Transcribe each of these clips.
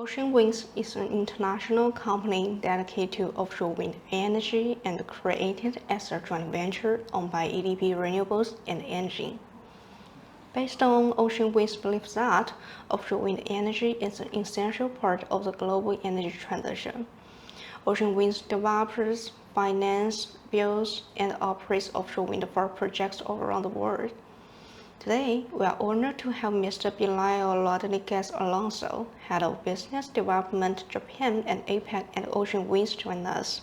Ocean Winds is an international company dedicated to offshore wind energy and created as a joint venture owned by EDP Renewables and ENGIE. Based on Ocean Winds' belief that offshore wind energy is an essential part of the global energy transition, Ocean Winds develops, finances, builds, and operates offshore wind farm projects all around the world. Today, we are honored to have Mr. Pelayo Rodríguez Alonso, Head of Business Development Japan and APAC at Ocean Winds, join us.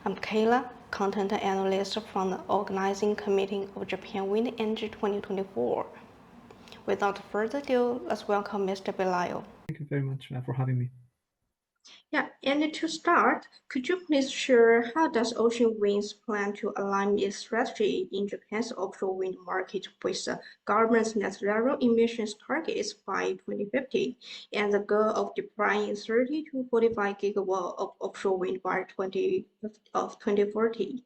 I'm Kayla, Content Analyst from the Organizing Committee of Japan Wind Energy 2024. Without further ado, let's welcome Mr. Pelayo. Thank you very much for having me. Yeah, and to start, could you please share how does Ocean Winds plan to align its strategy in Japan's offshore wind market with the government's net zero emissions targets by 2050 and the goal of deploying 30 to 45 gigawatts of offshore wind by 2040?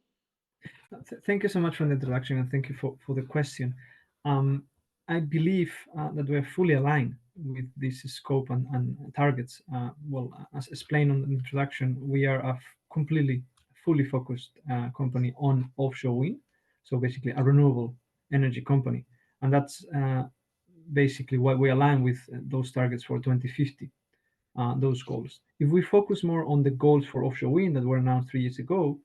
Thank you so much for the introduction, and thank you for the question. I believe that we're fully aligned with this scope and targets. Well, as explained on the introduction, we are a fully focused company on offshore wind, so basically a renewable energy company, and that's basically why we align with those targets for 2050, those goals. If we focus more on the goals for offshore wind that were announced 3 years ago,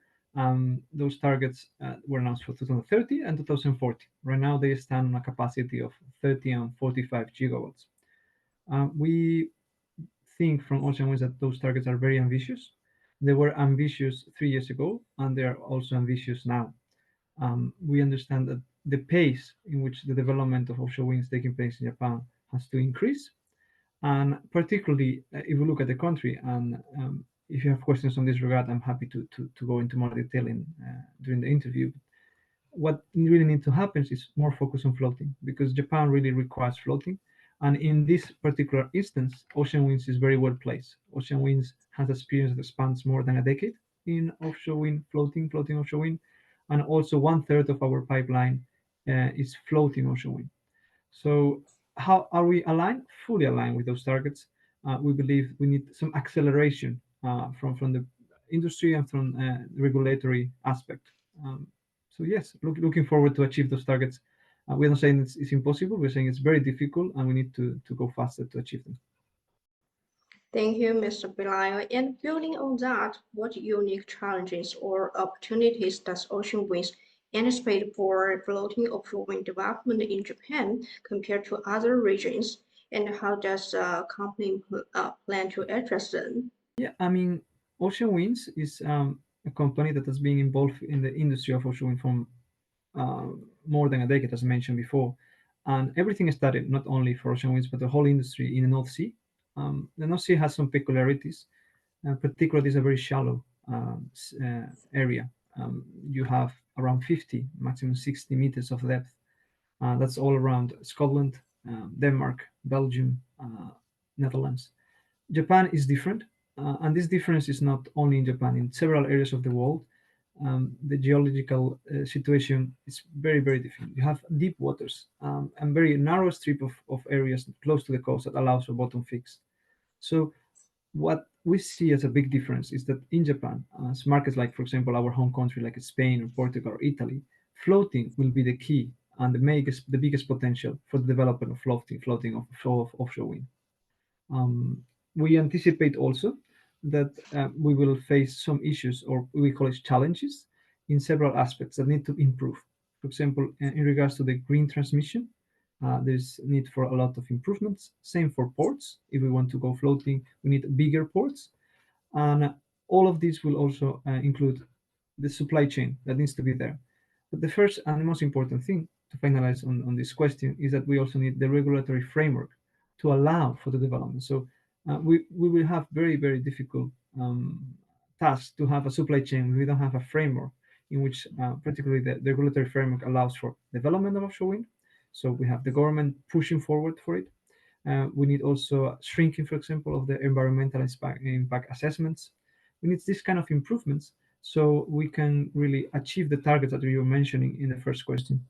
those targets were announced for 2030 and 2040. Right now, they stand on a capacity of 30 and 45 gigawatts. We think from Ocean Winds that those targets are very ambitious. They were ambitious 3 years ago, and they are also ambitious now. We understand that the pace in which the development of offshore wind is taking place in Japan has to increase. And particularly, if we look at the country, and if you have questions on this regard, I'm happy to go into more detail during the interview. What really needs to happen is more focus on floating, because Japan really requires floating. And in this particular instance, Ocean Winds is very well placed. Ocean Winds has experience that spans more than a decade in offshore wind, floating offshore wind, and also 1/3 of our pipeline is floating offshore wind. So how are we aligned? Fully aligned with those targets. We believe we need some acceleration from the industry and from the regulatory aspect. So yes, looking forward to achieve those targets. We're not saying it's impossible. We're saying it's very difficult, and we need to go faster to achieve them. Thank you, Mr. Pelayo. And building on that, what unique challenges or opportunities does Ocean Winds anticipate for floating offshore wind development in Japan compared to other regions, and how does the company plan to address them? Yeah, I mean, Ocean Winds is a company that has been involved in the industry of offshore wind from more than a decade, as I mentioned before. And everything started not only for Ocean Winds, but the whole industry in the North Sea. The North Sea has some peculiarities. Particularly, it's a very shallow area. You have around 50, maximum 60 meters of depth. That's all around Scotland, Denmark, Belgium, Netherlands. Japan is different, and this difference is not only in Japan. In several areas of the world, the geological situation is very, very different. You have deep waters and very narrow strip of areas close to the coast that allows for bottom fix. So what we see as a big difference is that in Japan, as markets like, for example, our home country like Spain or Portugal or Italy, floating will be the key and the biggest potential for the development of floating offshore wind. We anticipate also that we will face some issues, or we call it challenges, in several aspects that need to improve. For example, in regards to the green transmission, there's need for a lot of improvements. Same for ports. If we want to go floating, we need bigger ports. And all of this will also include the supply chain that needs to be there. But the first and the most important thing to finalize on this question is that we also need the regulatory framework to allow for the development. So we will have very, very difficult tasks to have a supply chain. We don't have a framework in which particularly the regulatory framework allows for development of offshore wind. So we have the government pushing forward for it. We need also shrinking, for example, of the environmental impact assessments. We need this kind of improvements so we can really achieve the targets that you were mentioning in the first question.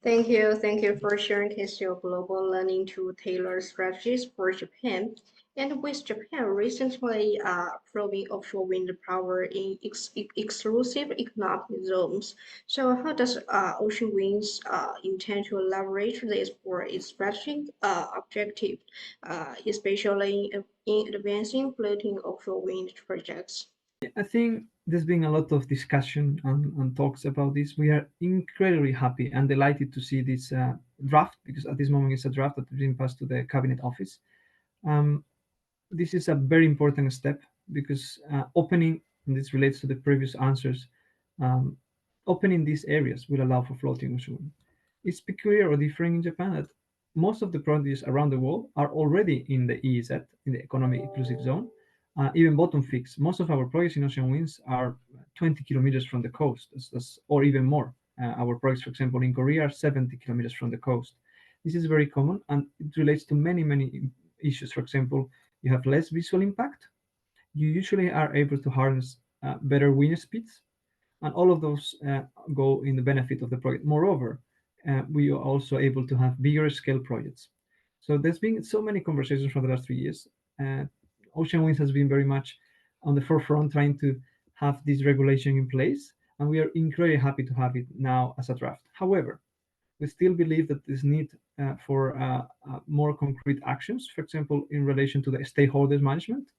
Thank you for sharing history of global learning to tailor strategies for Japan. And with Japan recently approving offshore wind power in exclusive economic zones, so how does Ocean Winds intend to leverage this for its strategic objective, especially in advancing floating offshore wind projects? I think there's been a lot of discussion and talks about this. We are incredibly happy and delighted to see this draft, because at this moment it's a draft that has been passed to the cabinet office. Um, this is a very important step, because opening, and this relates to the previous answers, um, opening these areas will allow for floating offshore. It's peculiar or different in Japan that most of the projects around the world are already in the EEZ, in the economic inclusive zone, even bottom fixed. Most of our projects in ocean winds are 20 kilometers from the coast, or even more. Our projects, for example, in Korea are 70 kilometers from the coast. This is very common, and it relates to many issues. For example, you have less visual impact. You usually are able to harness better wind speeds, and all of those go in the benefit of the project. Moreover, we are also able to have bigger scale projects. So there's been so many conversations for the last 3 years. Uh, Ocean Winds has been very much on the forefront trying to have this regulation in place, and we are incredibly happy to have it now as a draft. However, we still believe that there's need for more concrete actions, for example, in relation to the stakeholders management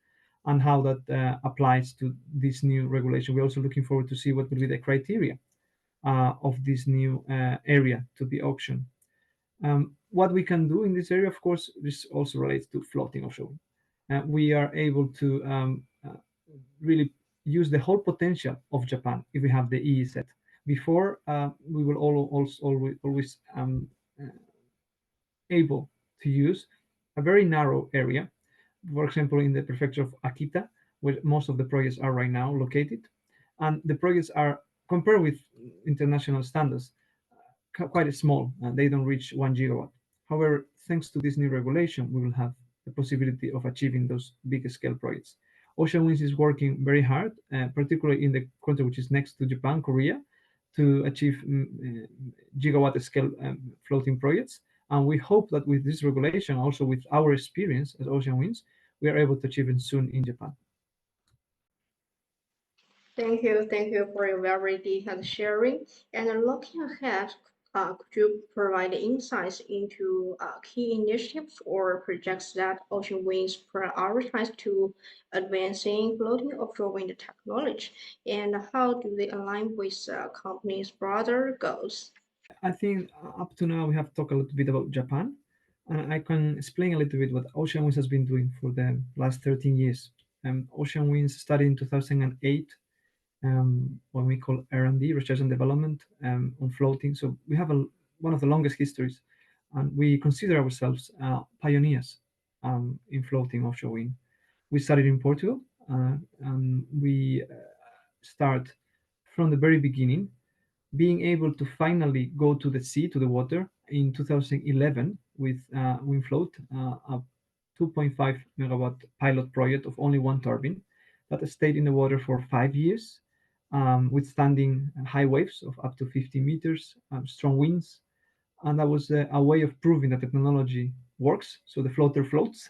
and how that applies to this new regulation. We're also looking forward to see what will be the criteria of this new area to be auctioned. What we can do in this area, of course, this also relates to floating offshore. We are able to really use the whole potential of Japan if we have the EEZ. Before, we will always uh, able to use a very narrow area, for example, in the prefecture of Akita, where most of the projects are right now located. And the projects are, compared with international standards, quite small. They don't reach 1 gigawatt. However, thanks to this new regulation, we will have the possibility of achieving those big scale projects. Ocean Winds is working very hard, particularly in the country which is next to Japan, Korea, to achieve gigawatt scale floating projects. And we hope that with this regulation, also with our experience as Ocean Winds, we are able to achieve it soon in Japan. Thank you for your very detailed sharing. And looking ahead, could you provide insights into key initiatives or projects that Ocean Winds prioritize to advancing floating offshore wind technology, and how do they align with the company's broader goals? I think up to now we have talked a little bit about Japan, and I can explain a little bit what Ocean Winds has been doing for the last 13 years. Ocean Winds started in 2008, what we call R&D, research and development, on floating. So we have one of the longest histories, and we consider ourselves pioneers in floating offshore wind. We started in Portugal, and we start from the very beginning, being able to finally go to the sea, to the water, in 2011 with WindFloat, a 2.5 megawatt pilot project of only one turbine that stayed in the water for 5 years, withstanding high waves of up to 50 meters, strong winds. And that was a way of proving that technology works. So the floater floats,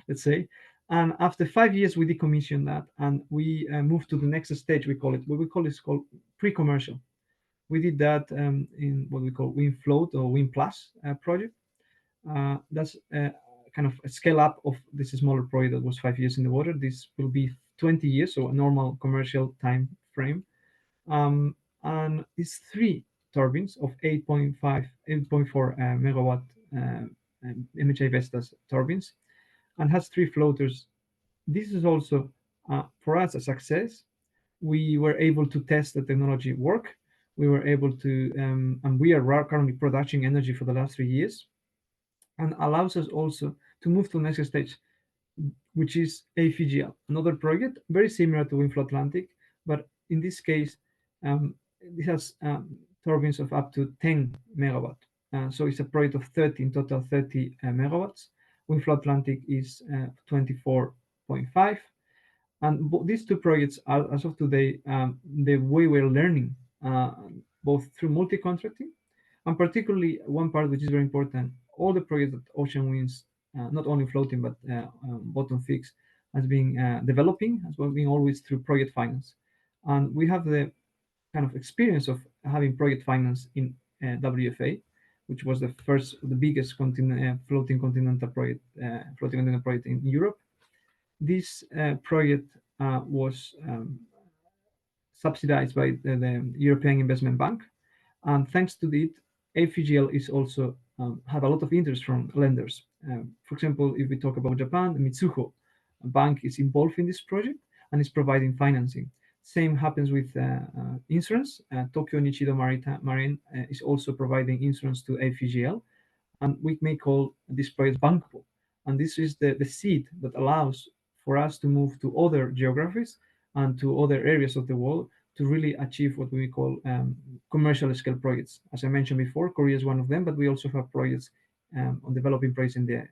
let's say. And after 5 years, we decommissioned that, and we moved to the next stage. What we call is called pre-commercial. We did that in what we call WindFloat or Wind Plus project. That's kind of a scale up of this smaller project that was 5 years in the water. This will be 20 years, so a normal commercial time frame. And it's three turbines of 8.4 megawatt MHI Vestas turbines, and has three floaters. This is also for us a success. We were able to test the technology work. We were able to, and we are currently producing energy for the last 3 years, and allows us also to move to the next stage, which is AFGL, another project very similar to WindFlow Atlantic, but in this case, it has turbines of up to 10 megawatt. So it's a project of 30, in total 30 megawatts. WindFlow Atlantic is 24.5. And these two projects are, as of today, the way we're learning, both through multi-contracting And particularly one part which is very important, all the projects that Ocean Winds, not only floating but bottom fixed, has been developing, has been always through project finance. And we have the kind of experience of having project finance in WFA, which was the biggest floating continental project in Europe. This project was subsidized by the European Investment Bank, and thanks to it, APGL is also have a lot of interest from lenders. For example, if we talk about Japan, Mitsuho Bank is involved in this project and is providing financing. Same happens with insurance. Tokyo Nichido Marine is also providing insurance to APGL, and we may call this project bankable. And this is the seed that allows for us to move to other geographies and to other areas of the world to really achieve what we call commercial scale projects. As I mentioned before, Korea is one of them, but we also have projects on developing projects in the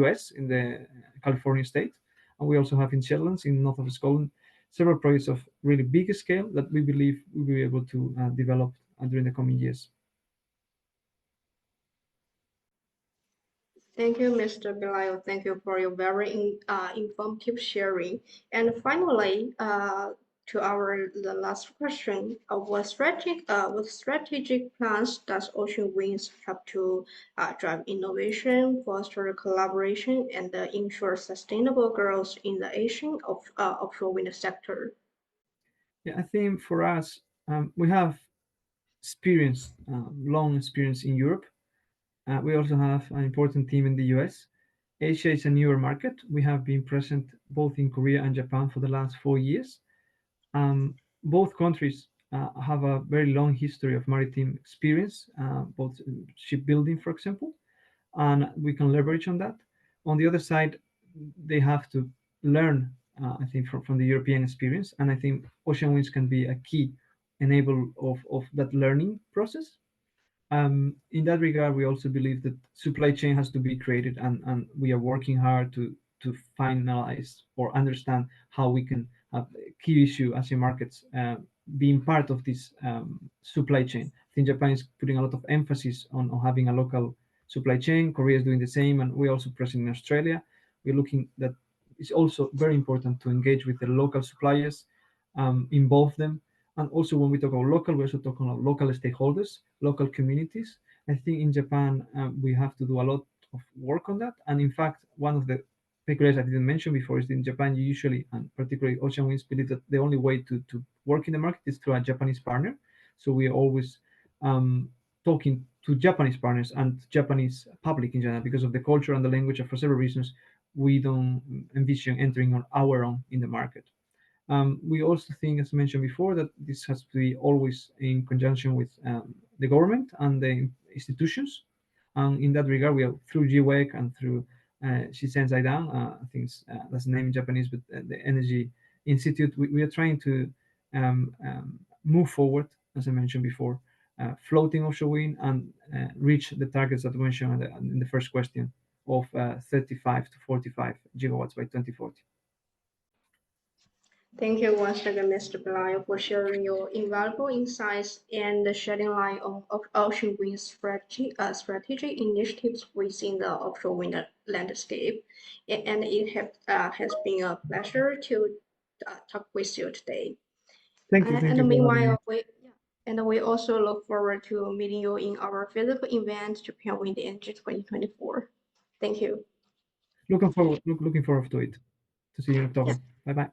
US, in the California state, and we also have in Shetlands, in north of Scotland, several projects of really big scale that we believe we'll be able to develop during the coming years. Thank you, Mr. Pelayo. Thank you for your very informative sharing. And finally, to the last question, what strategic plans does Ocean Winds have to drive innovation, foster collaboration, and ensure sustainable growth in the Asian offshore wind sector? Yeah, I think for us, we have experience, long experience in Europe. We also have an important team in the US. Asia is a newer market. We have been present both in Korea and Japan for the last 4 years. Both countries have a very long history of maritime experience, both shipbuilding, for example, and we can leverage on that. On the other side, they have to learn, I think, from the European experience, and I think Ocean Winds can be a key enabler of that learning process. In that regard, we also believe that supply chain has to be created, and we are working hard to finalize or understand how we can have key issue Asian markets being part of this supply chain. I think Japan is putting a lot of emphasis on having a local supply chain. Korea is doing the same, and we're also present in Australia. We're looking that it's also very important to engage with the local suppliers, involve them. And also when we talk about local, we also talk about local stakeholders, local communities. I think in Japan, we have to do a lot of work on that. And in fact, one of the peculiarities I didn't mention before is in Japan, you usually, and particularly Ocean Winds, believe that the only way to work in the market is through a Japanese partner. So we are always talking to Japanese partners and Japanese public in general because of the culture and the language. And for several reasons, we don't envision entering on our own in the market. We also think, as mentioned before, that this has to be always in conjunction with the government and the institutions. And in that regard, we are through GWEC and through Shisen Zaidan, I think that's the name in Japanese, but the Energy Institute, we are trying to move forward, as I mentioned before, floating offshore wind and reach the targets that I mentioned in the first question of 35 to 45 gigawatts by 2040. Thank you once again, Mr. Pelayo, for sharing your invaluable insights and shedding light on Ocean Wind's strategic initiatives within the offshore wind landscape. And it has been a pleasure to talk with you today. Thank you. And meanwhile, we also look forward to meeting you in our physical event, Japan Wind Energy 2024. Thank you. Looking forward to it. To see you in October. Yeah. Bye bye.